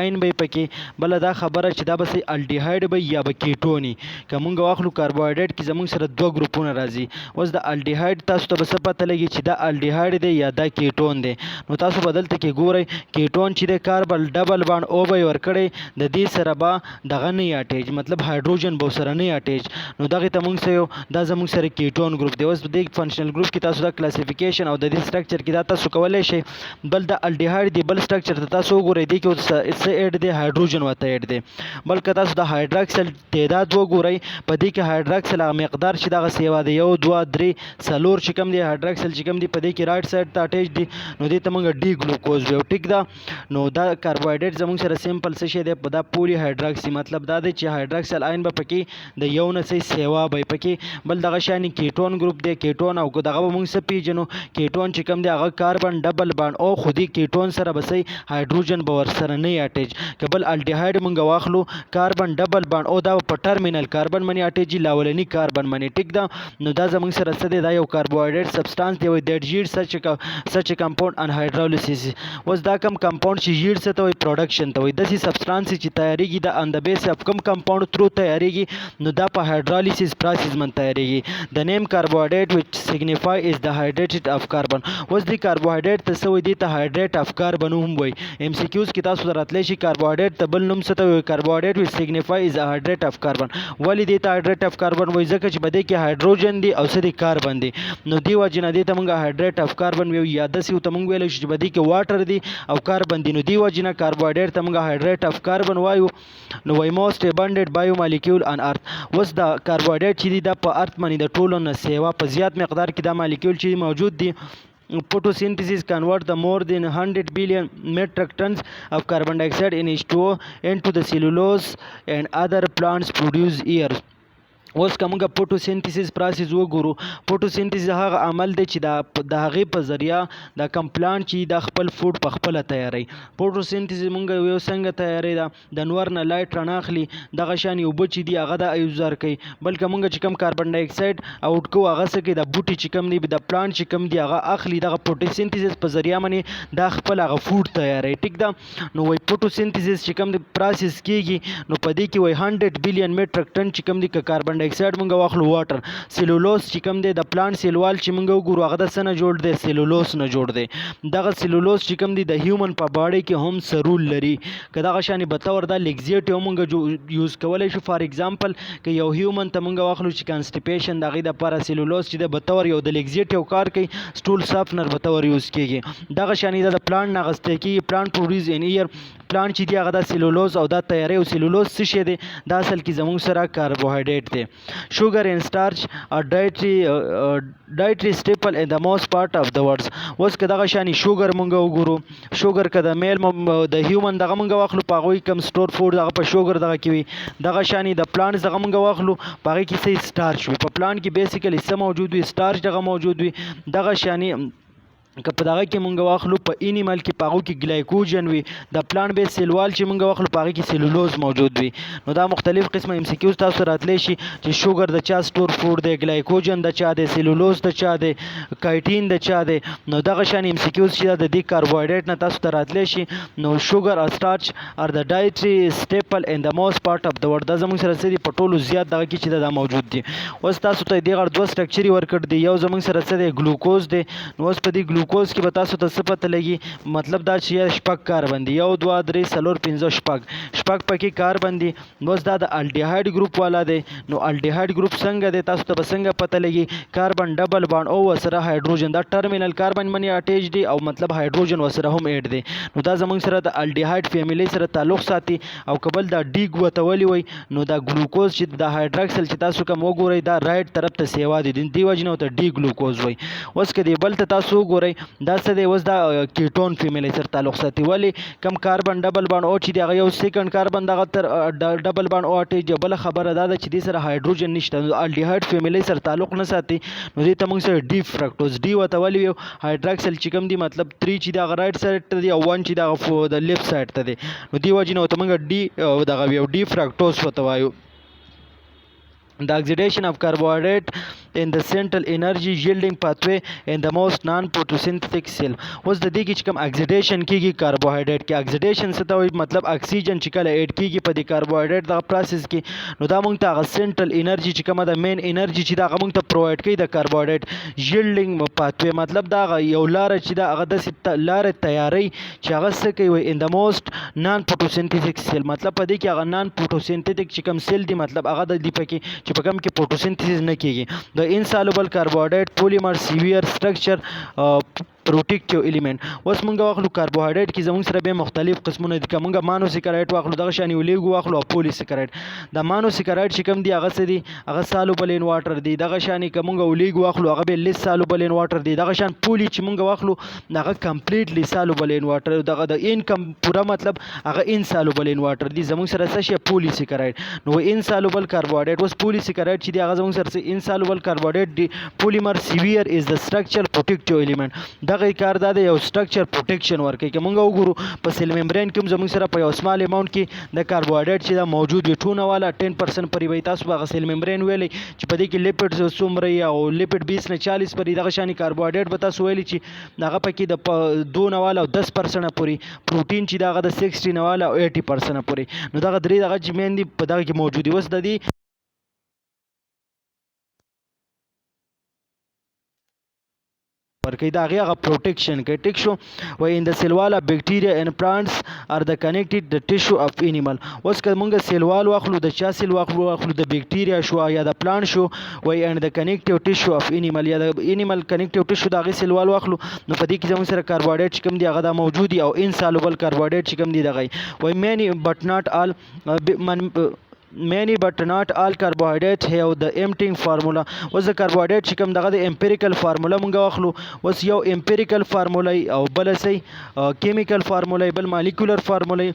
آین به پکې بل دا خبره چې دا به الډیهایډ به یا به کیټونی که مونږ واخلو کاربوهایډریټ کې زمونږ سره دوه ګروپونه راځي. اوس د الډیهایډ تاسو ته به څه پته لګي چې دا الډیهایډ دی یا دا کیټون دی. نو تاسو به دلته کې ګورئ کیټون چې د کاربن ډبل باند او به یې ورکړی د دې سره به دغه نه اټیچ مطلب هایدروجن به سره نه اټیچ. نو دغه ته مونږ سره دا زمونږ سره کیټون ګروپ دی. اوس په دې فنکشنل ګروپ کې تاسو دا کلاسیفیکیشن او د دې سټرکچر کې دا تاسو کولی شئ. بل د الډیهایډ دی بل سټرکچر ته تاسو وګورئ دی کې څه ایډ دی هایدروجن ورته ایډ دی. بلکې تاسو د هایدراکسل تعداد وګورئ په دې کې هایدراکسل هغه مقدار چې دغه سیوا دی 1 2 3 4 چې کوم دی هایدراکسل چې کوم دی په دې کې رائټ سایډ ته اټیچ دی. نو دې ته موږ ډي ګلوکوز ویو ټیک ده. نو دا کاربوهایډریټ زموږ سره سیمپل څه شی دی په دا پولی هایدراکسي مطلب دا دی چې هایدراکسل آین به پکې د یو نه سیوا به پکې. بل دغه شانی کیټون ګروپ دی کیټون او دغه به موږ څه پیژنو کیټون چې کوم دی هغه کاربن ډبل باند او خودي کیټون سره به هایدروجن به ورسره نه اټیچ. که بل الډیهایډ موږ واخلو کاربن ډبل باند او دا په ټرمینل کاربن باندې اټیچ لاولنی کاربن باندې ټیک ده. نو دا زموږ سره څه دی دا یو کاربوهایډریټ سبسټانس دی دیټ ییلډ سچ کمپاوند ان هایدرولیسیس. اوس دا کم کمپاوند چې ییلډ څه ته وایي پروډکشن ته وایي داسې سبسټانس چې تیاریږي د ان د بیس اف کم کمپاوند تھرو تیاریږي نو دا په هایدرولیسیس پروسیس من تیاریږي. د نیم کاربوهایډریټ وچ سیګنیفای از د هایدریټ اف کاربن. اوس دی کاربوهایډریټ ته څه وایي دی ته هایدریټ اف کاربن هم وایي. ام سی کیوز کې تاسو راتلی شي کاربوهایډریټ ته بل نوم څه ته وایي کاربوهایډریټ وچ سیګنیفای از هایدریټ اف کاربن. ولې دی ته هایدریټ اف کاربن وایي ځکه چې په دې کې هایدروجن دی او څه دی کاربن دی. نو دی وجې نه دی ته موږ هایدریټ اف کاربن ویو یا داسې ورته موږ ویلی شو چې په دې کې واټر دی او کاربن دی. نو دی وجې نه کاربوهایډریټ ته موږ هایدریټ اف کاربن وایو. نو وایي موسټ ابنډنټ بایو مالیکول ان ارث. اوس دا کاربوهایډریټ چې دی دا په ارث باندې د ټولو نه سیوا په زیات مقدار کې دا مالیکول چې موجود دي. Photosynthesis convert the more than 100 billion metric tons of carbon dioxide in H2O into the cellulose and other plants produce year. اوس که موږ فوټوسینتھیسس پروسس وګورو فوټوسینتھیسس هغه عمل دی چې د هغې په ذریعه د کم پلانټ چې د خپل فوډ په خپله تیاروي. فوټوسینتھیسس موږ ویو څنګه تیاری ده د انور نه لایټ رڼا اخلي دغه شان اوبه چې دي هغه د ایوزار کوي. بلکې موږ چې کم کاربن ډای اکساید اوټ کوو هغه څه کوي د بوټي چې کم دی د پلانټ چې کم دی هغه اخلي دغه فوټوسینتھیسس په ذریعه باندې دا خپل هغه فوډ تیاروي ټیک ده. نو وایي فوټوسینتھیسس چې کم دی پروسس کیږي نو په دې کې وایي 100 بلین میټرک ټن چې کم دی که کاربن ډای اکساید موږ واخلو واټر. سیلولوز چې کوم دی د پلانټ سیلوال چې موږ وګورو هغه د څه نه جوړ دی سیلولوز نه جوړ دی. دغه سیلولوز چې کوم دی د هیومن په باډي کې هم څه رول لري. که دغه شانې به طور دا لیګزیټیو موږ یوز کولی شو فار ایگزامپل که یو هیومن ته موږ واخلو چې کانسټیپیشن د هغې دپاره سیلولوز چې دی به طور یو د لیګزیټیو کار کوي سټول سافنر به طور یوز کېږي. دغه شانې دا د پلانټ نه اخیستی کېږي پلانټ پروډیوس ان ایئر پلانټ چې دی هغه دا سیلولوز او دا تیاری او سیلولوز څه شی دی دا اصل کې زموږ سره کاربوهایډریټ دی. sugar and starch are dietary staple in the most part of the world. اوس که دغه شانی شوګر مونږ وګورو شوګر که د میل د هیومن دغه مونږ واخلو په هغوی کم سټور فوډ دغه په شوګر دغه کې وي. دغه شانی د پلانټس دغه مونږ واخلو په هغې کې څه سټارچ وي په پلانټ کې بیسیکلی څه موجود وي سټارچ دغه موجود وي. دغه شانی که په دغه کې مونږ واخلو په اینیمل کې په هغو کې ګلایکوجن وي د پلانټ بیس سیلوال چې مونږ واخلو په هغې کې سیلولوز موجود وي. نو دا مختلف قسمه ام سی کیوز تاسو راتلی شي چې شوګر د چا سټور فوډ دی ګلایکوجن د چا دی سیلولوز د چا دی کایټین د چا دی. نو دغه شان ام سی کیوز چې د دې کاربوهایډریټ نه تاسو ته راتلی شي. نو شوګر او سټارچ ار د ډایټري سټیپل ان د موست پارټ اف د ورلډ دا زموږ سره څه دي په ټولو زیات دغه کې چې دا موجود دي. اوس تاسو ته دې غړ دوه سټرکچر یې ورکړ دی یو زموږ سره څه دی ګلوکوز دی. نو اوس په دې ګلوکوز کې به تاسو ته څه پته لګي مطلب دا چې شپږ کاربن دي 1 2 3 4 5 شپږ پکې کاربن دي. اوس دا د الډیهایډ ګروپ والا دی. نو الډیهایډ ګروپ څنګه دی تاسو ته به څنګه پته لګي کاربن ډبل باند او ورسره هایدروجن دا ټرمینل کاربن باندې اټیچ دی او مطلب هایدروجن ورسره هم ایډ دی. نو دا زموږ سره د الډیهایډ فیملی سره تعلق ساتي. او قبل دا ډي ګوتولی وي نو دا ګلوکوز چې د هایدراکسل چې تاسو کوم وګورئ دا رائټ طرف ته سیوا دي دی وجې نه ورته ډي ګلوکوز وایي. اوس که دی بل ته تاسو وګورئ دا څه دی اوس دا کیټون فیملی سره تعلق ساتي. ولې کم کاربن ډبل باند او چې دی هغه یو سیکنډ کاربن دغه تر ډبل باند او اټیچ بله خبره دا ده چې دې سره هایدروجن نشته نو الډیهایډ فیملی سره تعلق نه ساتي. نو دې ته موږ سره ډي فرکټوز ډي ورته ولې ویو هایدراکسل چې کوم دی مطلب 3 چې د هغه رائټ سایډ ته دی او 1 چې د لیفټ سایډ ته دی. نو دې وجې نه ورته موږ ډي دغه ویو ډي فرکټوز ورته وایو. The oxidation of carbohydrate in the central energy yielding pathway in the most non-photosynthetic cell. اوس د دې کې چې کوم اکسیډیشن کیږي کاربوهایډریټ کې اکسیډیشن څه ته وایي مطلب اکسیجن چې کله ایډ کیږي په دې کاربوهایډریټ دغه پروسس کې نو دا موږ ته هغه سنټرل انرژي چې کومه د مین انرژي چې دا هغه موږ ته پرووایډ کوي د کاربوهایډریټ ییلډینګ پاثوی مطلب دا یو لاره چې دا هغه داسې لاره تیاری چې هغه څه کوي ان د موست نان فوټوسنتھیټک سیل مطلب په دې کې هغه نان فوټوسنتھیټک چې کوم سیل دی مطلب هغه د دې پکې چې په کوم کې فوټوسنتھیسس نه کیږي د انسالوبل کاربوهایډریټ پولیمر سیویر سټرکچر پروټیکټیو الیمنٹ اوس مونږ واخلو کاربوهایډریټ کې زموږ سره به مختلف قسمونه دي که مونږ مانوسیکرایډ واخلو دغه شان یو لیګو واخلو او پولیسیکرایډ د مانوسیکرایډ چې کوم دي هغه څه دي هغه سالوبل ان واټر دي دغه شان که مونږ لیګو واخلو هغه به لیس سالوبل ان واټر دي دغه شان پولی چې مونږ واخلو هغه کمپلیټلی سالوبل ان واټر دغه د ان کم پورا مطلب هغه ان سالوبل ان واټر دي زموږ سره څه شي پولیسیکرایډ نو ان سالوبل کاربوهایډریټ اوس پولیسیکرایډ چې دي هغه زموږ سره ان سالوبل کاربوهایډریټ دي پولیمر سیویر از د سټرکچر پروټیکټیو الیمنٹ دغه کار دا د یو سټرکچر پروټیکشن ورکوي که مونږ وګورو په سیل ممبرین کې هم زموږ سره په یو سمال اماونټ کې د کاربوهایډریټ چې دا موجود وي ټونه والا 10% پورې وي تاسو به هغه سیل ممبرین ویلی چې په دې کې لیپډ څومره وي او لیپډ 20 نه 40 پورې دغه شانې کاربوهایډریټ به تاسو ویلي چې هغه پکې د 2 نه والا او 10% پورې پروټین چې دغه د 60 نه والا او 80% پورې نو دغه درې دغه چې مین دي په دغه کې موجود دي اوس د دې ورکوي دا هغه پروټیکشن کوي ټیک شو وای ان د سیلوالا بیکټیریا ان پلانټس ار د کنیکټډ د ټیشو اف انیمل اوس که موږ سیلوال واخلو د چا سیل واخلو د بیکټیریا شو یا د پلانټ شو وای ان د کنیکټیو ټیشو اف انیمل یا د انیمل کنیکټیو ټیشو د هغې سیلوال واخلو نو په دې کې زموږ سره کاربوهایډریټ چې کوم دي هغه دا موجود دي او انسالوبل کاربوهایډریټ چې کوم دي دغه وای مینی بټ ناٹ آل many but not all carbohydrates have the emptying formula اوس د کاربوهایډریټ چې کوم دغه د امپیریکل فارمولا مونږ واخلو اوس یو امپیریکل فارمولا او بل سي کیمیکل فارمولا بل مالیکولر فارمولا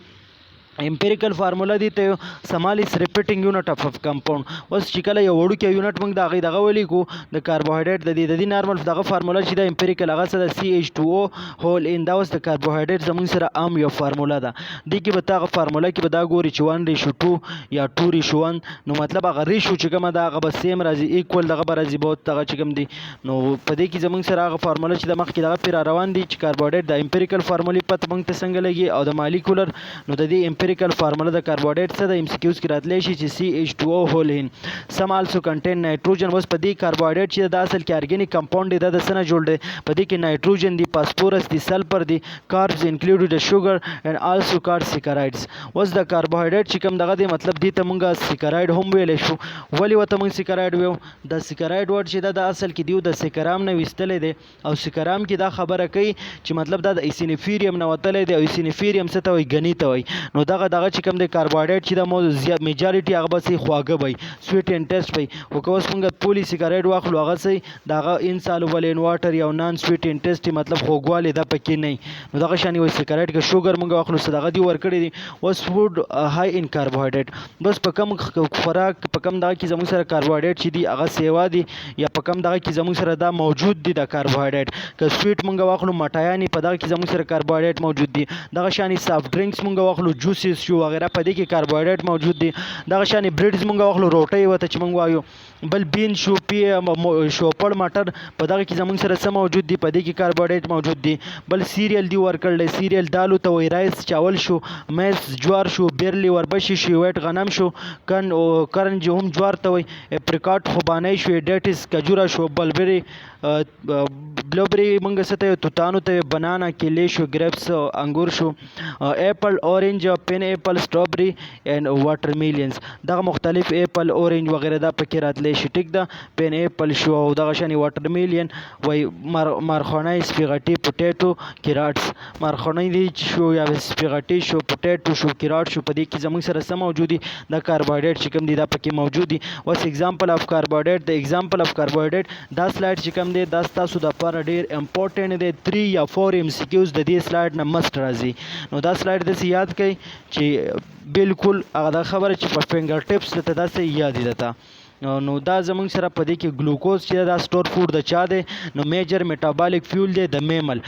امپیریکل فارمولا دی ته سمالیس ریپیټینګ یونټ اف کمپاوند اوس چې کله یو وړوکی یونټ موږ د هغې دغه ولیکو د کاربوهایډریټ د دې نارمل دغه فارمولا چې د امپیریکل هغه څه د CH2O هول ان دا اوس د کاربوهایډریټ زموږ سره عام یو فارمولا ده دې کې به ته هغه فارمولا کې به دا ګوري چې 1:2 یا 2:1 نو مطلب هغه ریشو چې کومه ده هغه به سیم راځي ایکول دغه به راځي بہت دغه چې کوم دی نو په دې کې زموږ سره هغه فارمولا چې د مخکې دغه پرې را روان دي چې کاربوهایډریټ د امپیریکل فارمولې پته موږ ته څنګه لګي او د مالیکولر نو د دې امپیریکل فارمولا د کاربوهایډریټ څه د MCQs کې راتلی شي چې CH2O هول ان سم آلسو کنټین نایټروجن اوس په دې کاربوهایډریټ چې د اصل کې ارګینیک کمپاوند دی دا د څه نه جوړ دی په دې کې نایټروجن دی فاسفورس دی سلفر دی کاربز انکلوډډ شوګر اینڈ آلسو کاربوهایډریټس اوس د کاربوهایډریټ چې کوم دغه دی مطلب دې ته مونږ سیکرایډ هم ویلی شو ولې ورته مونږ سیکرایډ ویو د سیکرایډ ورډ چې دا د اصل کې دیو د سیکرام نه ویستلی دی او سیکرام کې دا خبره کوي چې مطلب دا د ایسینیفیریم نه وتلی دی او ایسینیفیریم څه ته وایي ګني ته وایي نو دغه چې کوم دی کاربوهایډریټ چې د زیات میجارټي هغه به سي خواږه وي سویټ اینډ ټیسټ وي خو که اوس مونږ پولیسیکرایډ واخلو هغه سي د هغه انسالوبل ان واټر یا نان سویټ اینډ ټیسټ مطلب خوږوالی دا پکې نه نو دغه شان وایي سیکرایډ که شوګر مونږ واخلو څه دغه دي ورکړي دي اوس فوډ های ان کاربوهایډریټ بس په کم خوراک په کم دغه کې زموږ سره کاربوهایډریټ چې دي هغه سیوا دي یا په کم دغه کې زموږ سره دا موجود دي د کاربوهایډریټ که سویټ مونږ واخلو مټایانې په دغه کې زموږ سره کاربوهایډریټ موجود دي دغه شانې سافټ ډرینکس مونږ واخلو جوسیس شو وغیره په دې کې کاربوهایډریټ موجود دي دغه شانې بریډز مونږ واخلو روټۍ ورته چې مونږ وایو بل بین شو شوپړ مټر په دغه کې زموږ سره څه موجود دي په دې کې کاربوهایډریټ موجود دي بل سیریل دی ورکړلی سیریل دالو ته وایي رایس چاول شو میز جوار شو بیرلی وربشي شو ویټ غنم شو کرنج هم جوار ته وایي اپریکاټ خوبانی شو ډیټس کجوره شو بلبری بلوبری مونږ څه ته توتانو ته بنانا کیلې شو ګریپس انګور شو اپل اورنج پین اپل سټرابري اینڈ واټر میلینز دغه مختلف اپل اورنج وغیره دا پکې راتلی شي ټیک ده پین اپل شو او دغه شانې واټر میلین وای مارخونی سپیغټي پوټیټو کیراټس مارخونی دی شو یا سپیغټي شو پوټیټو شو کیراټ شو په دې کې زموږ سره څه موجود دي د کاربوهایډریټ چې کوم دي دا پکې موجود دي اوس اگزامپل اف کاربوهایډریټ د اگزامپل اف کاربوهایډریټ دا سلایډ چې کوم دی دا ستاسو دپاره ډېر امپورټنټ دی 3 یا 4 MCQs د دې سلایډ نه مست راځي نو دا سلایډ داسې یاد کړئ چې بالکل هغه دا خبره چې په فنګر ټپس درته داسې یاد وي درته نو دا زمونږ سره په دې کې ګلوکوز چې دا سٹور فود د چا دی نو میجر میټابولیک فیول دی د میمل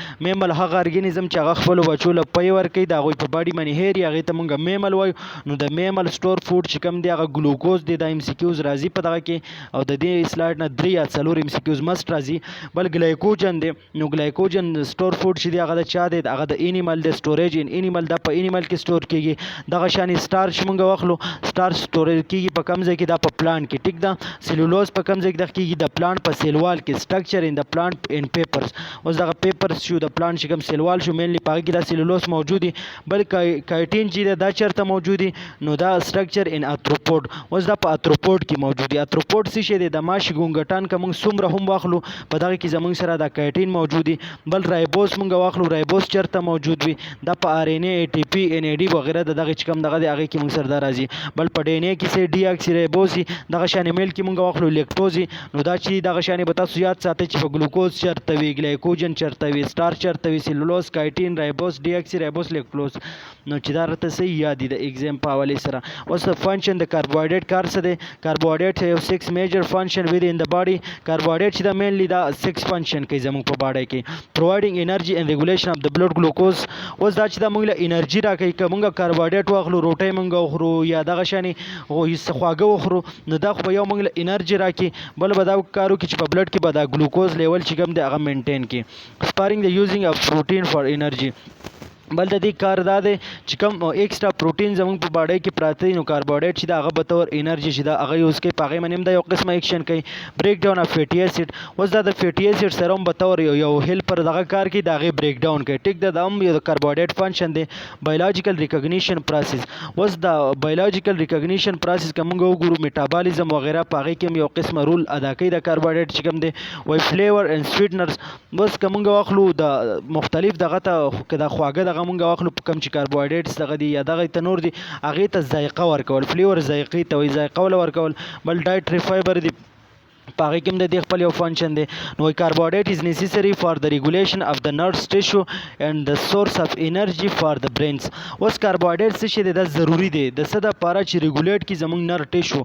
هغه ارګینیزم چې هغه خپل بچو له پي ورکوي د هغوی په باډي باندې هیر هغې ته مونږ میمل وایو نو د میمل سٹور فود چې کوم دی هغه ګلوکوز دی دا ایم سی کیوز راځي په دغه کې او د دې سلایډ نه 3 یا 4 ایم سی کیوز مست راځي بل ګلایکوجن دی نو ګلایکوجن سٹور فود چې دی هغه د چا دی هغه د انیمل دی سټوریج ان انیمل دا په انیمل کې سٹور کیږي دغه شان سټارچ مونږ واخلو سٹارچ سټوریج کیږي په کوم ځای کې دا په پلانټ کې ټیک دا سیلولوز په کوم ځای کې دغه کیږي د پلانټ په سیلوال کې سټرکچر ان د پلانټ ان پیپرز اوس دغه پیپرز شو د پلانټ چې کوم سیلوال شو مینلی په هغه کې دا سیلولوز موجود دي بل کایټین چې دا چرته موجود دي نو دا سټرکچر ان اتروپود اوس دا په اتروپود کې موجود دي اتروپود څه شی دی د ماشي ګونګټان کوم څومره هم واخلو په دغه کې زمونږ سره دا کایټین موجود دي بل رایبوز مونږ واخلو رایبوز چرته موجود وي دا په ار ان اے ټي پی ان اے ډي وغیرہ دغه چې کوم دغه دی هغه کې مونږ سره دا راځي بل په ډي ان اے کې سي ډي اکسي رایبوز دغه شان میل کې مونږ واخلو لیکټوز نو دا چې دغه شان به تاسو یاد ساتئ چې په ګلوکوز چرته وي ګلایکوجن چرته وي سٹارچ چرته وي سیلولوز کایټین رایبوز ډي اکسي رایبوز لیکټوز نو چې دا راته صحیح یاد دي د ایگزام په حوالې سره اوس د فنکشن د کاربوهایډریټ کار څه دی کاربوهایډریټ یو 6 میجر فنکشن ود ان د باډي کاربوهایډریټ چې دا مینلی دا 6 فنکشن کوي زموږ په باډي کې پرووایډینګ انرژي ان ریګولیشن اف د بلډ ګلوکوز اوس دا چې دا موږ له انرژي راکوي که موږ کاربوهایډریټ واخلو روټۍ موږ وخورو یا دغه شانې خواږه وخورو نو دا خو به یو موږ له انرژي راکړي بل به دا کار وکړي چې په بلډ کې به دا ګلوکوز لیول چې کوم دی هغه مینټین کړي سپارینګ د یوزینګ اف پروټین فار انرژي بل د دې کار دا دی چې کوم ایکسټرا پروټین زموږ په باډي کې پراته دي نو کاربوهایډریټ چې دا هغه به طور انرژي چې دا هغه یوز کوي په هغې باندې هم دا یو قسمه ایکشن کوي بریک ډاون اف فیټي اسید اوس دا د فیټي اسید سره هم به طور یو هیلپر دغه کار کوي د هغې بریک ډاون کوي ټیک دا هم یو د کاربوهایډریټ فنکشن دی بایولوژیکل ریکګنیشن پروسیس اوس دا بایولوژیکل ریکګنیشن پروسیس که موږ وګورو میټابالیزم وغیرہ په هغې کې هم یو قسمه رول ادا کوي د کاربوهایډریټ چې کوم دی وایي فلیور اینډ سویټنرز بس که موږ واخلو د مختلف دغه ته که د خواږه دغه موږ واخلو په چې کاربوهایډریټس دغه دي یا دغه ته نور دي هغې ته ذایقه ورکول فلیور ذایقې ته وایي ذایقه وله ورکول بل ډایټري فایبر دي په هغې کې هم د دې خپل یو فنکشن دی نو کاربوهایډریټ از نیسیسري فار د ریګولیشن اف د نرس ټیشو اینډ د سورس اف انرژي فار د برینز اوس کاربوهایډریټ څه شی دی دا ضروري دی د څه دپاره چې ریګولیټ کړي زموږ نر ټیشو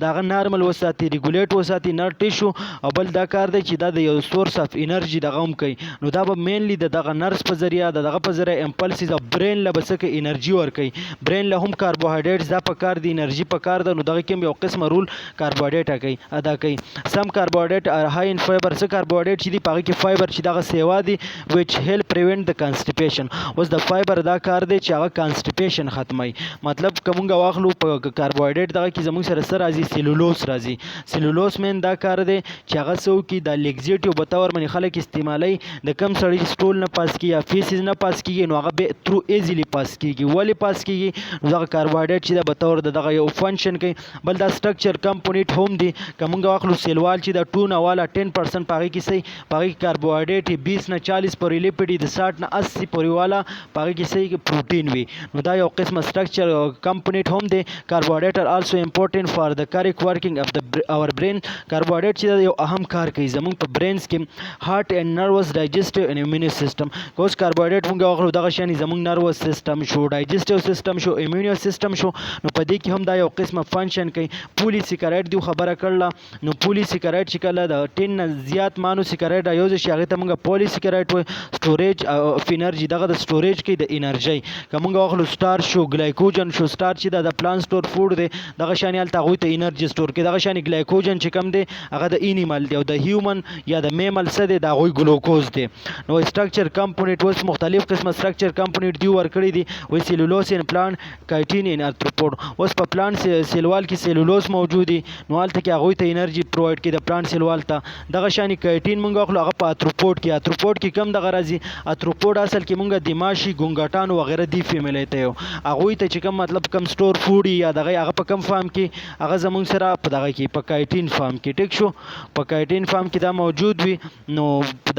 د هغه نارمل وساتي ریګولیټ وساتي نر ټیشو او بل دا کار دی چې دا د یو سورس اف انرژي دغه هم کوي نو دا به مینلی د دغه نرس په ذریعه د دغه په ذریعه امپلسز اف برین له به څه کوي انرژي ورکوي برین له هم کاربوهایډریټس دا په کار دی انرژي په کار ده نو دغه کې هم یو قسمه رول کاربوهایډریټ ادا کوي سم کاربوهایډریټ are high in fiber څه کاربوهایډریټ چې دي په هغې کې فایبر چې دغه سیوا دي which help prevent the constipation اوس د فایبر دا کار دی چې هغه کانسټیپیشن ختموي مطلب که مونږ واخلو په کاربوهایډریټ دغه کې زموږ سره څه راځي سیلولوز راځي سیلولوز مین دا کار دی چې هغه څه وکړي دا لیګزیټیو په طور باندې خلک استعمالوي د کم سړي سټول نه پاس کېږي یا فیسز نه پاس کېږي نو هغه به ترو ایزیلی پاس کېږي ولې پاس کېږي نو دغه کاربوهایډریټ چې دا په طور د دغه یو فنکشن کوي بل دا سټرکچر کمپونیټ هم دي که مونږ واخلو سیلوال چې دا 2 والا 10% په هغې کې صحیح په هغې کې کاربوهایډریټ 20 نه 40 پورې لیپډ د 60 نه 80 پورې والا په هغې کې صحیح پروټین وي نو دا یو قسمه سټرکچر کمپونیټ هم دی کاربوهایډریټ آر آلسو امپورټنټ فار د کریکټ ورکینګ اف د اور برین کاربوهایډریټ چې دا یو اهم کار کوي زموږ په برینز کې هارت اینډ نروس ډایجسټیو اینډ امیوني سیستم اوس کاربوهایډریټ مونږ واخلو دغه شان زموږ نروس سیستم شو ډایجسټیو سیستم شو امیوني سیستم شو نو په دې کې هم دا یو قسمه فنکشن کوي پولی سیګریټ دی خبره کړله نو پولی سیګریټ چې کله د 10 نه زیات مانو سیګریټ یوز شي هغې ته مونږ پولی سیګریټ وایي سټوریج اف انرژي دغه د سټوریج کوي د انرژۍ که مونږ واخلو سټارچ شو ګلایکوجن شو سټارچ چې دا د پلان سټور فوډ دی دغه شانې هلته هغوی ته انرژي سټور کوي دغه شانې ګلایکوجن چې کوم دی هغه د اینیمل دی او د هیومن یا د میمل څه دی د هغوی ګلوکوز دی نو سټرکچر کمپونیټ اوس مختلف قسمه سټرکچر کمپونیټ دی ورکړي دي وایي سیلولوز ان پلان کایټین ان ارتروپود اوس په پلان سیلوال کې سیلولوز موجود دي نو هلته کې هغوی ته انرژي پرووایډ کوي د پلان سیلوال ته دغه شانې کایټین مونږ واخلو هغه په اتروپود کې کم دغه راځي اتروپود اصل کې مونږ د ماشي ګونګټان وغیره دی فیمیلی ته یو هغوی ته چې کم مطلب کم سټور فوډ یا دغه هغه په کم فارم کې هغه زمونږ سره په دغه کې په کایټین فارم کې ټیک شو په کایټین فارم کې دا موجود وي نو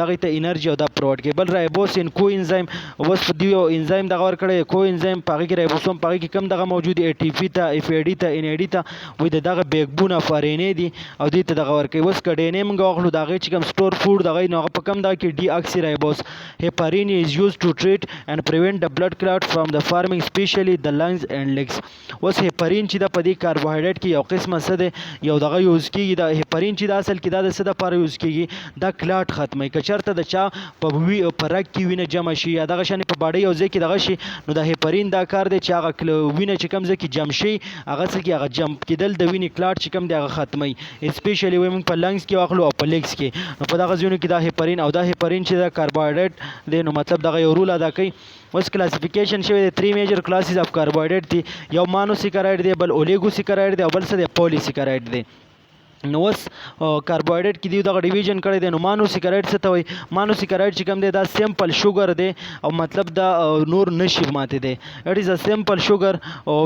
دغه ته انرژي او دا پرووایډ کوي بل رایبوس ان کو انزایم اوس په دیو انزایم دغه ورکړی کو انزایم په هغې کې رایبوسوم په هغې کې کم دغه موجود ای ټي پي ته اف ای ډي ته ان ای ډي ته وایي دغه بیک بون اف ار ان اے دي او دې ته دغه ورکوي. اوس که ډي ان اے موږ واخلو د هغې چې کوم سټور فوډ دغه نو هغه په کوم دغه کې ډي اکسي رایبوس. هیپارین از یوز ټو ټریټ اینډ پریوینټ د بلډ کلاټ فرام د فارمینګ سپیشلی د لنګز اینډ لیګز. اوس هیپارین چې د په دې کاربوهایډریټ کې یو قسمه څه دی یو دغه یوز کېږي. د هیپارین چې د اصل کې دا د څه دپاره یوز کېږي دا کلاټ ختموي. که چېرته د چا په رګ کې وینه جمع شي یا دغه شانې په باډۍ یو ځای کې دغه شي نو د هیپارین دا کار دی چې هغه وینه چې کوم ځای کې جمع شي هغه څه کې هغه جمع کېدل د وینې کلاټ چې کوم دی هغه ختموي. اسپیشلی وایي موږ په لنګز کې واخلو او په لیګز کې نو په دغه ځایونو کې دا هیپارین او دا هیپارین چې دا کاربوهایډریټ دی نو مطلب دغه یو رول ادا کوي. اوس کلاسیفیکیشن شوی دی 3 میجر کلاسز اف کاربوهایډریټ دي. یو مانوسیکرایډ دی، بل اولیګوسیکرایډ دی او بل څه دی پولیسیکرایډ دی. نو اوس کاربوهایډریټ کې دی دغه ډیویژن کړی دی. نو مانوسیکرایډ څه ته وایي؟ مانوسیکرایډ چې کوم دی دا سیمپل شوګر دی او مطلب دا نور نشي ماتې دی. اټ از ا سیمپل شوګر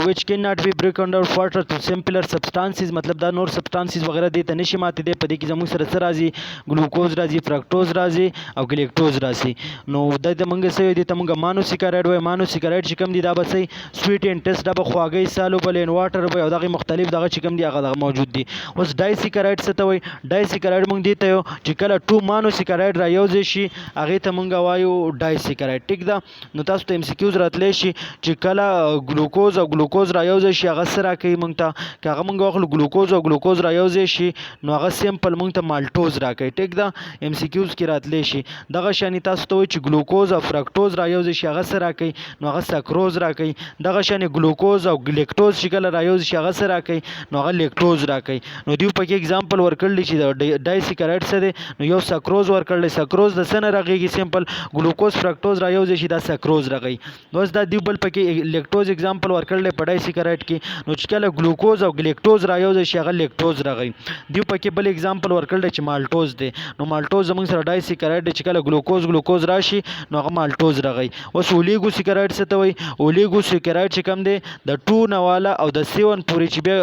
وچ کین ناٹ بی بریک انډر فارټر ټو سمپلر سبسټانسز. مطلب دا نور سبسټانسز وغیرہ دی ته نشي ماتې دی. په دې کې زموږ سره څه راځي؟ ګلوکوز راځي، فرکټوز راځي او ګلیکټوز راځي. نو دا د موږ څه دی ته موږ مانوسیکرایډ وایي. مانوسیکرایډ چې کوم دی دا به څه سویټ اینډ ټیسټ دا به خواږی سالوبل ان واټر وایي او دغه مختلف دغه چې کوم دی هغه موجود دي. اوس ډایسیکرایډ څه ته وایي؟ ډایسیکرایډ موږ دې ته یو چې کله 2 مانوسیکرایډ را یوځای شي هغې ته موږ وایو ډایسیکرایډ. ټیک ده. نو تاسو ته ام سی کیوز راتلی شي چې کله ګلوکوز او ګلوکوز را یوځای شي هغه څه راکوي موږ ته؟ که هغه موږ واخلو ګلوکوز او ګلوکوز را یوځای شي نو هغه سیمپل موږ ته مالټوز راکوي. ټیک ده. ام سی کیوز کې راتلی شي. دغه شانې تاسو ته وایي چې ګلوکوز او فرکټوز را یوځای شي هغه څه راکوي؟ نو هغه سکروز راکوي. دغه شانې ګلوکوز او ګلیکټوز چې کله را یوځای شي هغه څه راکوي؟ نو هغه لیکټوز راکوي. نو دوی پکې اگزامپل ورکړلی چې د ډایسیکرایډ څه دی؟ نو یو سکروز ورکړلی. سکروز د څه نه رغېږي؟ سیمپل ګلوکوز فرکټوز را یوځای شي دا سکروز رغوي. اوس دا دوی بل پکې لیکټوز اگزامپل ورکړلی په ډایسیکرایډ کې. نو چې کله ګلوکوز او ګلیکټوز را یوځای شي هغه لیکټوز رغوي. دوی پکې بل اگزامپل ورکړلی چې مالټوز دی. نو مالټوز زموږ سره ډایسیکرایډ دی چې کله ګلوکوز راشي نو هغه مالټوز رغوي. اوس اولیګوسیکرایډ څه ته وایي؟ اولیګوسیکرایډ چې کوم دی د 2 نه والا او د 7 پورې چې بیا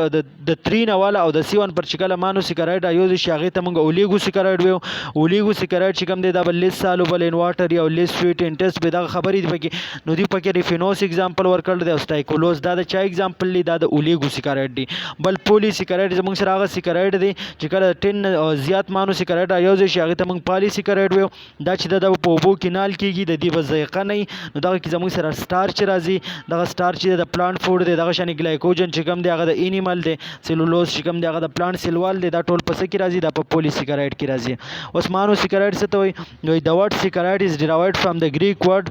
د 3 نه والا او د 7 پر چې کله مانوسیکرایډ را یوځای شي هغې ته موږ اولیګوسیکرایډ وایو. اولیګوسیکرایډ چې کوم دی دا به لیس سالوبل ان واټر یا لیس سویټ ان ټیسټ به دغه خبرې دي پکې. نو دوی پکې ریفینوس اگزامپل ورکړل دی او سټایکولوز دا د چا اگزامپل دی؟ دا د اولیګوسیکرایډ دی. بل پولیسیکرایډ زموږ سره هغه سیکرایډ دی چې کله 10 زیات مانوسیکرایډ را یوځای شي هغې ته موږ پالیسیکرایډ وایو. دا چې د په اوبو کې نال کېږي د دې به ذایقه نه وي. نو دغه کې زموږ سره سټارچ راځي. دغه سټارچ چې د پلانټ فوډ دی. دغه شانې ګلایکوجن چې کوم دی هغه د اینیمل دی. سیلولوز چې کوم دی هغه د پلانټ سیل وال دی. دا ټول په څه کې راځي؟ دا په پولیسیکرایډ کې راځي. اوس مانوسیکرایډ څه ته وایي؟ نو د ورډ سیکرایډ از ډیرایوډ فرام د گریک ورډ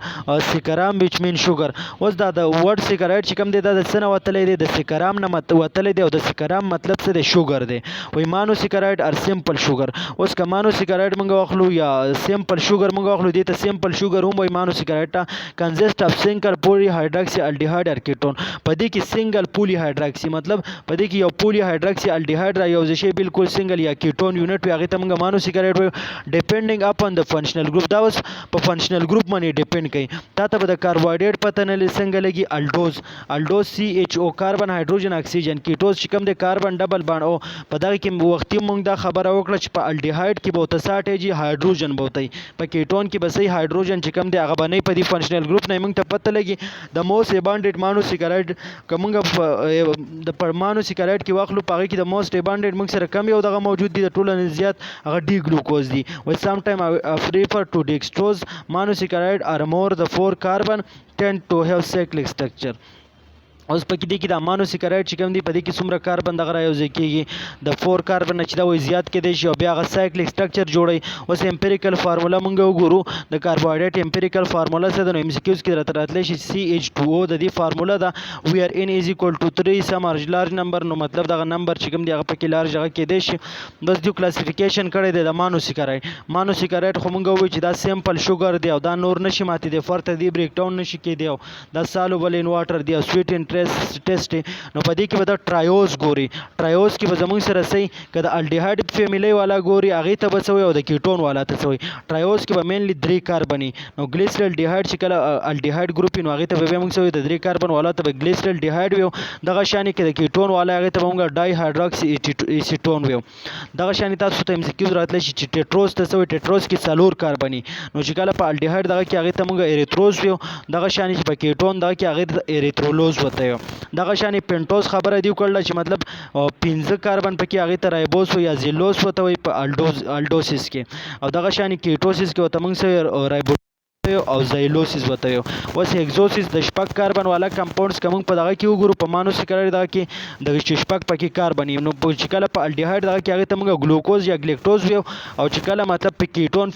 سیکرام ویچ مین شوګر. اوس دا د ورډ سیکرایډ چې کوم دی دا د څه نه وتلی دی؟ د سیکرام نه وتلی دی او د سیکرام مطلب څه دی؟ شوګر دی. وایي مانوسیکرایډ ار سیمپل شوګر. اوس که مانوسیکرایډ موږ واخلو یا سیمپل شوګر موږ واخلو دې ته سیمپل شوګر هم وایي. مانوسیکرایډ ته کنزسټ اف سنګل پولی هایدراکسي الډیهایډ ار کیټون. په دې کې سنګل پولی هایدراکسي مطلب په دې کې یو پولی هایدراکسي الډیهایډ را یوځای شي بالکل سنګل یا کیټون یونټ وي هغې ته موږ مانوسیکرایډ وایو. ډیپینډینګ اپن د فنکشنل ګروپ. دا اوس په فنکشنل ګروپ باندې ډیپینډ کوي. تا ته به د کاربوهایډریټ پته نه څنګه لګي؟ الډوز سی ایچ او کاربن هایدروجن اکسیجن. کیټوز چې کوم دی کاربن ډبل بانډ. او په دغه کې وختي موږ دا خبره وکړه چې په الډیهایډ کې به ورته 60 هایدروجن به وتی. په کیټون کې به صحیح هایدروجن چې کوم دی هغه به نه په دې فنکشنل ګروپ نه موږ ته پته لګي. د موست ابانډنټ مانوسیکرایډ که موږ د پر مانوسیکرایډ کې واخلو په هغې کې د موست ابانډنټ موږ سره کم یو دغه موجود دي د ټولو نه زیات هغه ډي ګلوکوز دي. وایي سم ټایم refer to dextrose monosaccharide are more the 4 carbon tend to have cyclic structure. اوس پکې دی کې د مانوسیکرایډ چې کوم دی په دې کې څومره کاربن دغه را یوځای کېږي د 4 کاربن نه چې دا وایي زیات کېدی شي او بیا هغه سایکلیک سټرکچر جوړوي. اوس امپیریکل فارموله موږ وګورو د کاربوهایډریټ امپیریکل فارموله څه ده؟ نو ام سی کیوز کې راته راتلی شي CH2O د دې فارموله ده وی آر ان از ایکول ټو 3 سم لارج نمبر. نو مطلب دغه نمبر چې کوم دی هغه پکې لارج هغه کېدی شي. بس دیو کلاسیفیکیشن کړی دی د مانوسیکرایډ خو موږ وایو چې دا سیمپل شوګر دی او دا نور نشي ماتې دی فرته دی بریک ډاون نشي کېدی او دا سالوبل ان واټر دی او سویټ ان ټیسټ. نو په دې کې به دا ټرایوز ګوري. ټرایوز کې به زموږ سره صحیح که د الډیهایډ فیملی والا ګوري هغې ته به څه وایي او د کیټون والا ته څه وایي. ټرایوز کې به مینلی 3 کاربني. نو ګلیسرل ډیهایډ چې کله الډیهایډ ګروپ وي نو هغې ته به بیا موږ څه وایو د 3 کاربن والا ته به ګلیسرل ډیهایډ ویو. دغه شانې کې د کیټون والا هغې ته به موږ ډای هایډراکسي ایسیټون ویو. دغه شانې تاسو ته ام سی کیوز راتلی شي چې ټیټروز ته څه وایي؟ ټیټروز کې 4 کاربني. نو چې کله په الډیهایډ دغه کې هغې ته موږ ایریتروز ویو. دغه شانې چې په کیټون دغه کې هغې ته ایریترولوز وته ویو. دغه شانې پینټوز خبره دی وکړله چې مطلب او 15 کاربن پکې هغې ته رایبوس یا زیلوس ورته وایي په الډوسیس کې، او دغه شان کیټوسیس کې ورته موږ څه رایبوس او زایلوسیس وته یو. اوس هگزوسیس د شپږ کاربن والا کمپاونډز که موږ په دغه کې وګورو په مانوسیکلر دغه کې دغه چې شپږ پکې کاربن وي، نو چې کله په الډیهایډ دغه کې هغې ته موږ ګلوکوز یا ګلیکټوز ویو، او چې کله مطلب په کیټون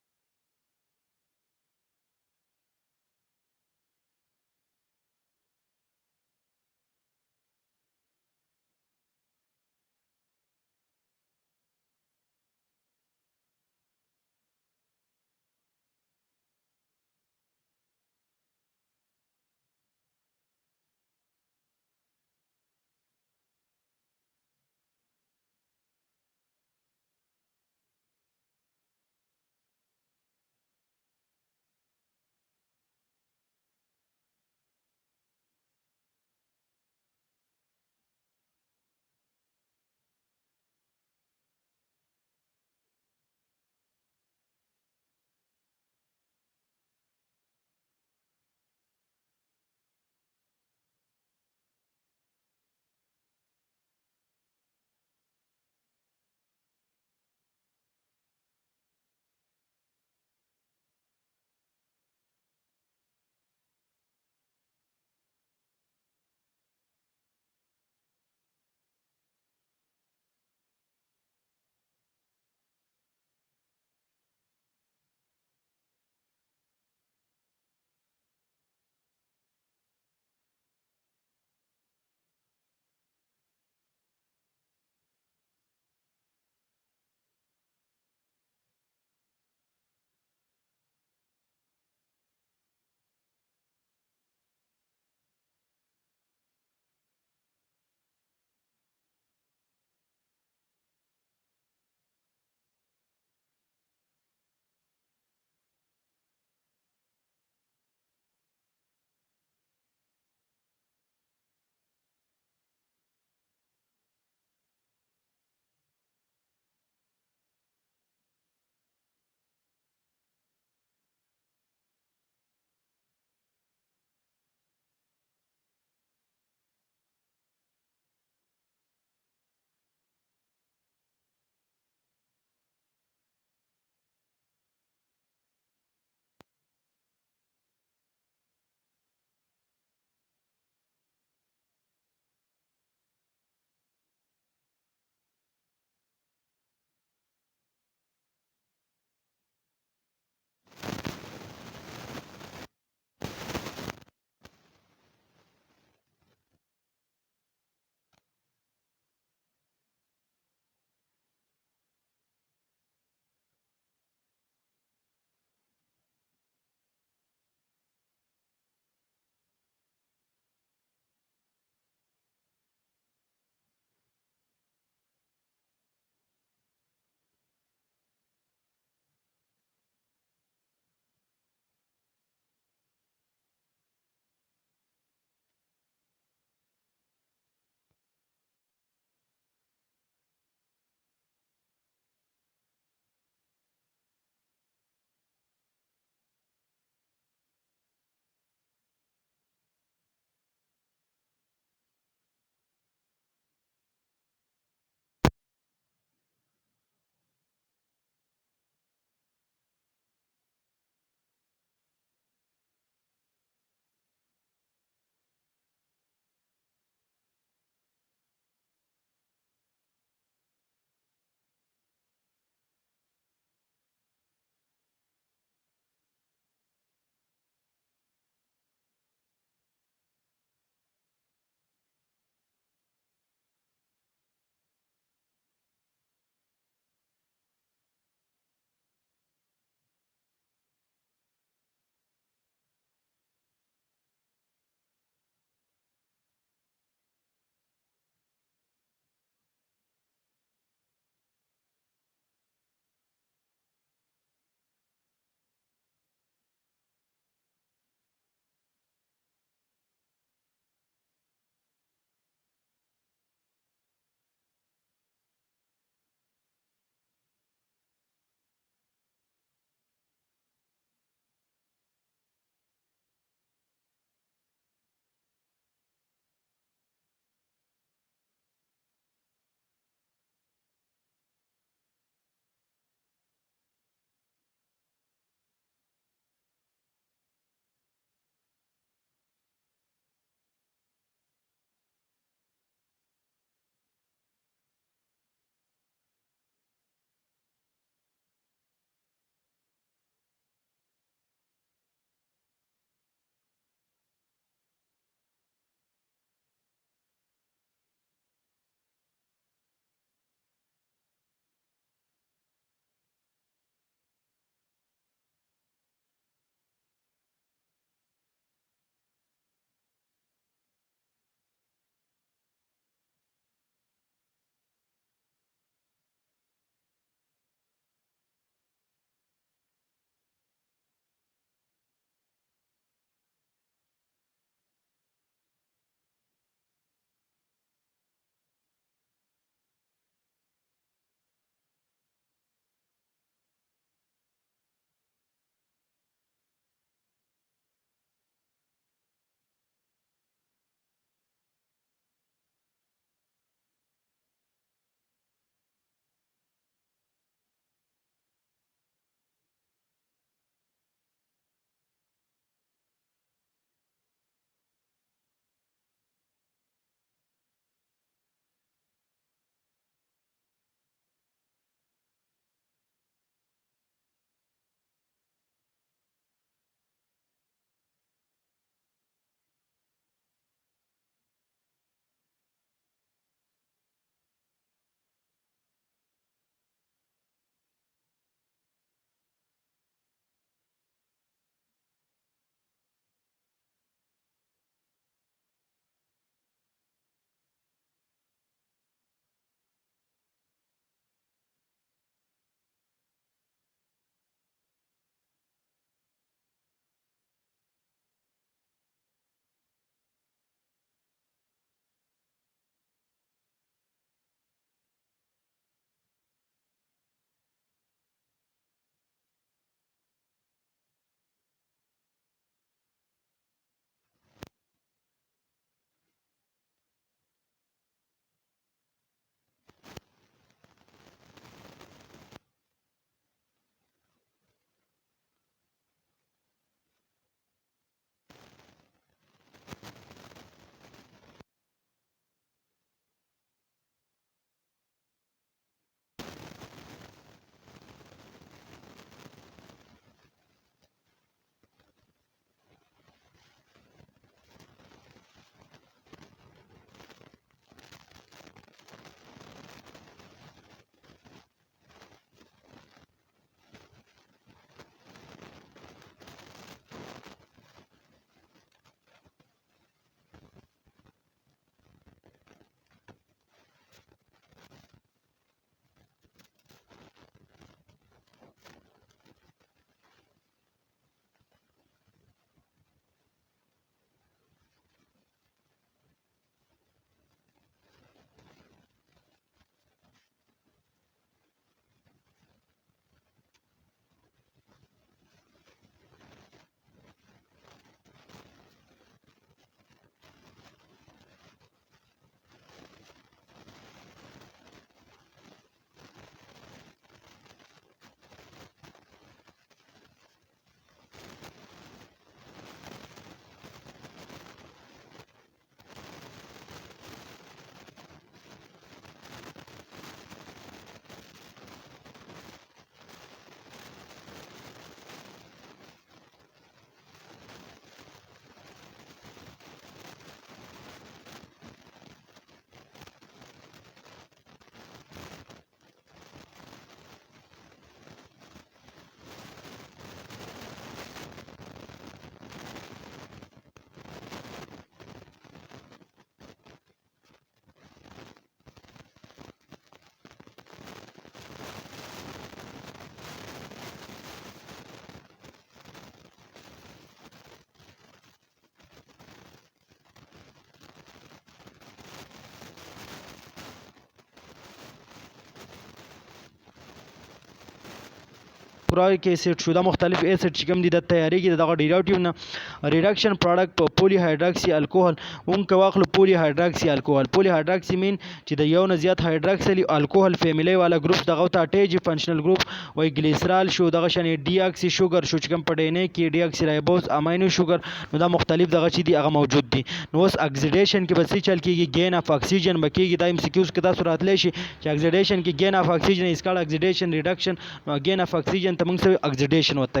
هایدروکلوریک اسید شو دا مختلف اسید چې کوم دي د تیاریږي دغه ډیرایوټیو نه ریډکشن پروډکټ په پولی هایدروکسی الکوهول مونږ که واخلو پولی هایدروکسی الکوهول پولی هایدروکسی مین چې د یو نه زیات هایدروکسیل الکوهول فیملی والا ګروپ دغه ته اټیج فنکشنل ګروپ وای ګلیسرال شو دغه شان ډي اکسي شوګر شو چې کوم په ډینې کې ډي اکسي رایبوز امینو شوګر نو دا مختلف دغه چې دي هغه موجود دي نو اوس اکسیډیشن کې بس چل کېږي گین اف اکسیجن بکېږي دا ام سی کیوز کې تاسو راتلی شي چې اکسیډیشن کې گین اف اکسیجن از کالډ اکسیډیشن ریډکشن نو گین اف اکسیجن ته موږ سره اکسیډیشن وته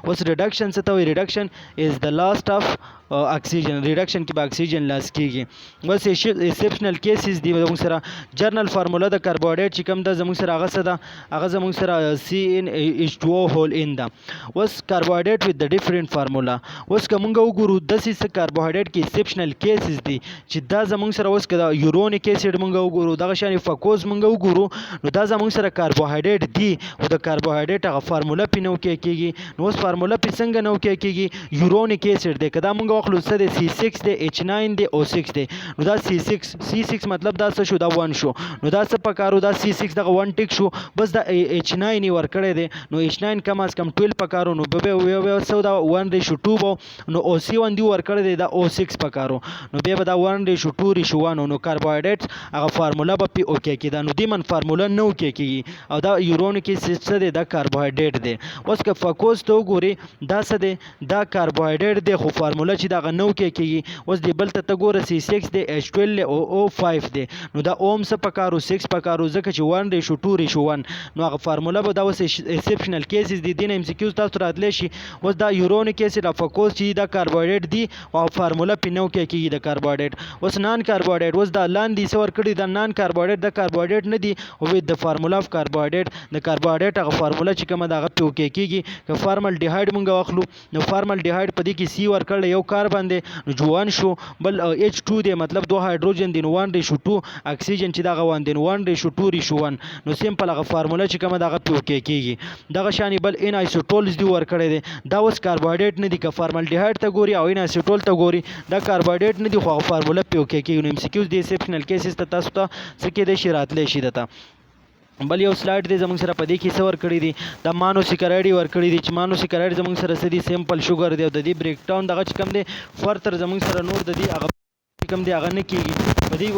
اوس ریډکشن څه ته وایي ریډکشن از د لاست اف اکسیجن ریډکشن کې به اکسیجن لاس کېږي بس ایکسپشنل کیسز دي زموږ سره جرنل فارمولا د کاربوهایډریټ چې کوم ده زموږ سره هغه څه ده هغه زموږ سره CnH2O هول ان ده اوس کاربوهایډریټ وذ د ډیفرنٹ فارمولا اوس که موږ وګورو داسې څه کاربوهایډریټ کې ایکسپشنل کیسز دي چې دا زموږ سره اوس که د یورونیک اسید موږ وګورو دغه شان فکوز موږ وګورو نو دا زموږ سره کاربوهایډریټ دي او د کاربوهایډریټ هغه فارمولا پې نه وکې کېږي نو اوس فارمولا پې څنګه نه وکې کېږي یورونیک اسید دی که دا موږ واخلو څه دی C6 دی H9 دی O6 دی نو دا C6 مطلب دا څه شو دا 1 شو نو دا څه پکارو دا C6 دغه 1 ټیک شو بس دا H9 یې ورکړی دی نو H9 کم از کم 12 پکارو نو به څه دا 1:2 به نو OC1 دی ورکړی دی دا O6 پکارو نو بیا به دا 1:2 نو کاربوهایډریټس هغه فارمولا به پې اوکې کېده نو دې من فارمولا نه اوکې کېږي او دا یورونیک اسید څه دی دا کاربوهایډریټ دی اوس که فکوز ته وګورې دا څه دی دا کاربوهایډریټ دی خو فارمولا چې دغه نه اوکې کېږي اوس دی بل ته ګوره C6 دی H12 دی O5 دی نو دا اوم څه پکارو 6 پکارو ځکه چې 1:2:1 نو هغه فارمولا به دا اوس ایکسپشنل کیسز دي دین ام سی کیوز تاسو راتلی شي اوس دا یورونیک اسید او فکوز چې دا کاربوهایډریټ دی او فارمولا پې نه اوکې کېږي د کاربوهایډریټ اوس نان کاربوهایډریټ اوس دا لاندې څه ورکړي دا نان کاربوهایډریټ د کاربوهایډریټ نه دي او د فارمولا اف کاربوهایډریټ د کاربوهایډریټ هغه فارمولا چې کومه ده هغه پې اوکې کېږي که فارمل ډیهایډ مونږ واخلو نو فارمل ډیهایډ په دې کې C ورکړی یو کاربن دی نو جو 1 شو بل H2 دی مطلب 2 هایدروجن دی نو 1:2 اکسیجن چې دغه 1 دی نو 1:2:1 نو سیمپل هغه فارمولا چې کومه دغه پې اوکې کېږي دغه شانې بل ان آیسوټولز دی ورکړی دی دا اوس کاربوهایډریټ نه دي که فارمل ډیهایډ ته ګوري او ان آیسوټول ته ګوري دا کاربوهایډریټ نه دي خو هغه فارمولا پې اوکې کېږي نو ام سی کیوز د ایکسپشنل کیسز ته تاسو ته څه کېدی شي راتلی شي درته بل یو سلایډ دی زموږ سره په دې کې څه ورکړي دي دا مانوسیکرایډ ورکړي دي چې مانوسیکرایډ زموږ سره څه دي سیمپل شوګر دی او د دې بریک ډاون دغه چې کوم دی فرتر زموږ سره نور د دې هغه کوم دی هغه نه کېږي په دې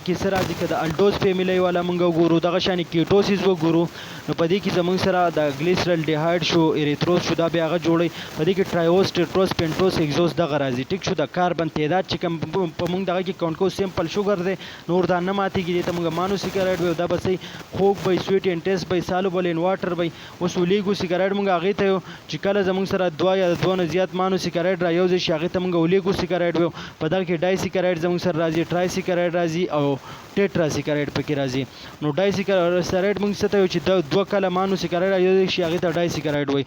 کې څه راځي که د الډوز فیملی والا موږ وګورو دغه شانې کیټوسیس وګورو نو په دې کې زموږ سره د ګلیسرل ډیهایډ شو ایریتروز شو دا بیا هغه جوړوي په دې کې ټرایوز ټیټروز پینټوز ایګزوز دغه راځي ټیک شو د کاربن تعداد چې کوم په موږ دغه کې کاونټ کوو سیمپل شوګر دی نور دا نه ماتېږي دې ته موږ مانوسیکرایډ وایو دا به صحیح خوږ به سویټ اینډ ټیسټ به سالوبل ان واټر به اوس اولیګوسیکرایډ موږ هغې ته یو چې کله زموږ سره 2 یا 2 نه زیات مانوسیکرایډ را یو ځای شي هغې ته موږ اولیګوسیکرایډ وایو په دغه کې ډایسیکرایډ زموږ سره راځي ټرایسیکرایډ راځي او ټیټراسیکرایډ پکې راځي نو ډایسیکرایډ موږ څه ته وایو چې 2 کله مانوسیکرایډ را یو ځای شي هغې ته ډایسیکرایډ وایي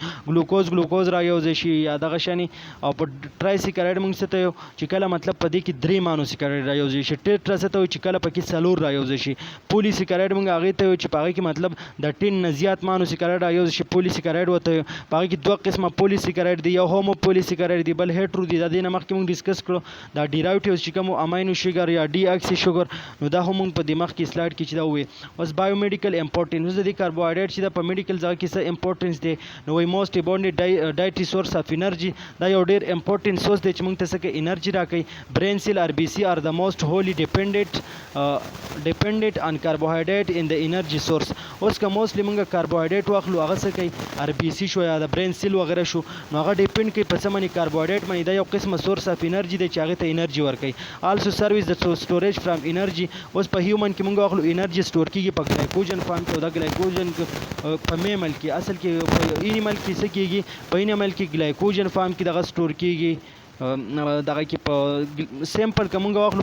ګلوکوز را یو ځای شي یا دغه شانې او په ټرایسیکرایډ موږ څه ته یو چې کله مطلب په دې کې 3 مانوسیکرایډ را یو ځای شي ټیټرا څه ته وایي چې کله پکې 4 را یو ځای شي پولیسیکرایډ موږ هغې ته وایو چې په هغې کې مطلب د 10 نه زیات مانوسیکرایډ را یو ځای شي پولیسیکرایډ ورته وایو په هغې کې 2 قسمه پولیسیکرایډ دي یو هومو پولیسیکرایډ دی بل هیټرو دی د دې نه مخکې موږ ډسکس کړو دا ډیرایوټیوز چې کوم امینو شوګر یا ډي اکسي شوګر نو دا هم موږ په دماغ کې سلایډ کې چې دا ووایي اوس بایومیډیکل امپورټنس اوس د دې کاربوهایډریټ چې دا په میډیکل ځای کې څه امپورټنس دی نو وایي موسټ ابونډنټ ډایټري سورس اف انرجي دا یو ډېر امپورټنټ سورس دی چې موږ ته څه کوي انرجي راکوي برین سیل آر بي سي آر د موسټ هولي ډیپینډنټ آن کاربوهایډریټ ان د انرجي سورس اوس که موسټلی موږ کاربوهایډریټ واخلو هغه څه کوي آر بي سي شو یا د برین سیل وغیره شو نو هغه ډیپینډ کوي په څه باندې کاربوهایډریټ باندې دا یو قسمه سورس اف انرجي دی چې هغې ته انرجي ورکوي آلسو سروس د سټوریج فرام انرجي اوس په هیومن کې موږ واخلو انرجي سټور کېږي په ګلایکوجن فارم کې او دا ګلایکوجن په میمل کې اصل کې په اینیمل کې څه کېږي په اینیمل کې ګلایکوجن فارم کې دغه سټور کېږي دغه کې په سیمپل که موږ واخلو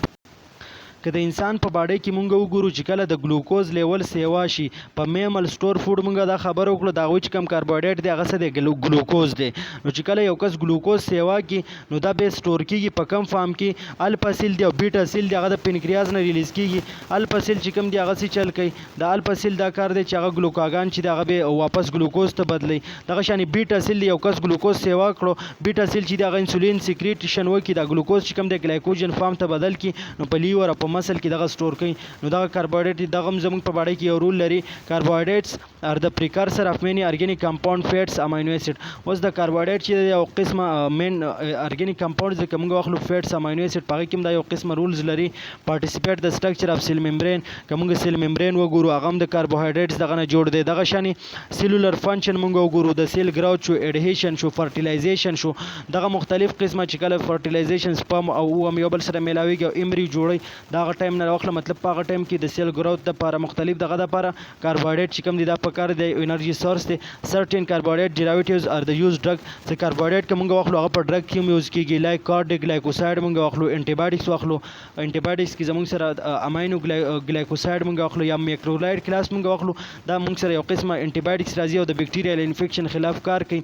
که د انسان په باډۍ کې مونږ وګورو چې کله د ګلوکوز لیول سیوا شي په میمل سټور فوډ مونږ دا خبره وکړو د هغوی چې کوم کاربوهایډریټ دی هغه څه دی ګلوکوز دی نو چې کله یو کس ګلوکوز سیوا کړي نو دا بیا سټور کېږي په کم فارم کې الفا سیل دی او بیټا سیل دی هغه د پنکریاز نه ریلیز کېږي الفا سیل چې کوم دی هغه څه چل کوي د الفا سیل دا کار دی چې هغه ګلوکاګان چې دی هغه بیا واپس ګلوکوز ته بدلوي دغه شانې بیټا سیل دی یو کس ګلوکوز سیوا کړو بیټا سیل چې دی هغه انسولین سیکریټیشن وکړي دا ګلوکوز چې کوم دی ګلایکوجن فارم ته بدل کړي نو په لیور او په په مسل کې دغه سٹور کوي. نو دغه کاربوهایډریټ دغه زموږ په باډي کې یو رول لري. کاربوهایډریټس ار د پریکارسر اف مینی ارګینیک کمپاوند فیټس امینو اسید. اوس د کاربوهایډریټ چې یو قسمه مین ارګینیک کمپاوند چې موږ واخلو فیټس امینو اسید په هغه کې دا یو قسمه رولز لري. پارټیسیپیټ د سټرکچر اف سیل ممبرین کومه سیل ممبرین وګورو هغه د کاربوهایډریټس دغه نه جوړ دی. دغه شانی سیلولر فنکشن موږ وګورو د سیل گروث شو اډهیشن شو فرټیلایزیشن شو دغه مختلف قسمه چې کله فرټیلایزیشن سپم او یو بل سره ملاویږي او امری جوړي دغه ټایم نه واخله مطلب په هغه ټایم کې د سیل گروث لپاره مختلف دغه لپاره کاربوهایډریټ چې کوم دي دا پکار دی انرژي سورس دی. سرټن کاربوهایډریټ ډیرایویټیوز ار د یوز ډرګ چې کاربوهایډریټ کوم واخلو هغه په ډرګ کې یوز کیږي لایک کارډ ګلایکوسایډ موږ واخلو انټي باډیز واخلو انټي باډیز کې زموږ سره امینو ګلایکوسایډ موږ واخلو یا میکرولایډ کلاس موږ واخلو دا موږ سره یو قسمه انټي باډیز راځي او د بیکټیریال انفیکشن خلاف کار کوي.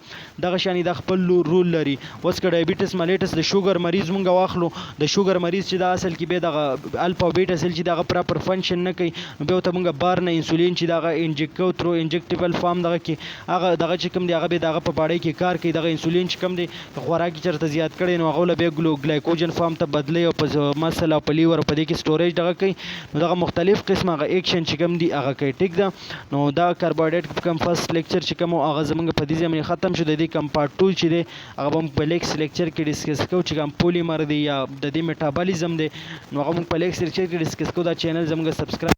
دغه شانی د خپل رول لري. اوس که ډایبیټس ملیټس د شوګر مریض مونږ واخلو د شوګر مریض چې دا اصل کې به دغه الفا او بیټا سیل چې دغه پراپر فنکشن نه کوي نو به ته مونږ بار نه انسولین چې دغه انجیکټ کو ترو انجیکټیبل فارم دغه کې هغه دغه چې کوم دی هغه به دغه په باډي کې کار کوي. دغه انسولین چې کوم دی خوراک چرته زیات کړي نو هغه به ګلایکوجن فارم ته بدلی او په مسل او په لیور او په دې کې سټوریج دغه کوي. نو دغه مختلف قسمه هغه اکشن چې کوم دی هغه کوي. ټیک ده. نو دا کاربوهایډریټ کوم فرست لیکچر چې کوم هغه زمونږ په دې ځای ختم شو. د دې کوم پارت 2 چې دی هغه هم په لیکس لیکچر کې ډیسکس کوو چې کوم پولیمر دی یا د دې میټابولیزم دی نو هغه هم په لیکس لیکچر کې ډیسکس کوو. دا چینل زموږ سبسکرایب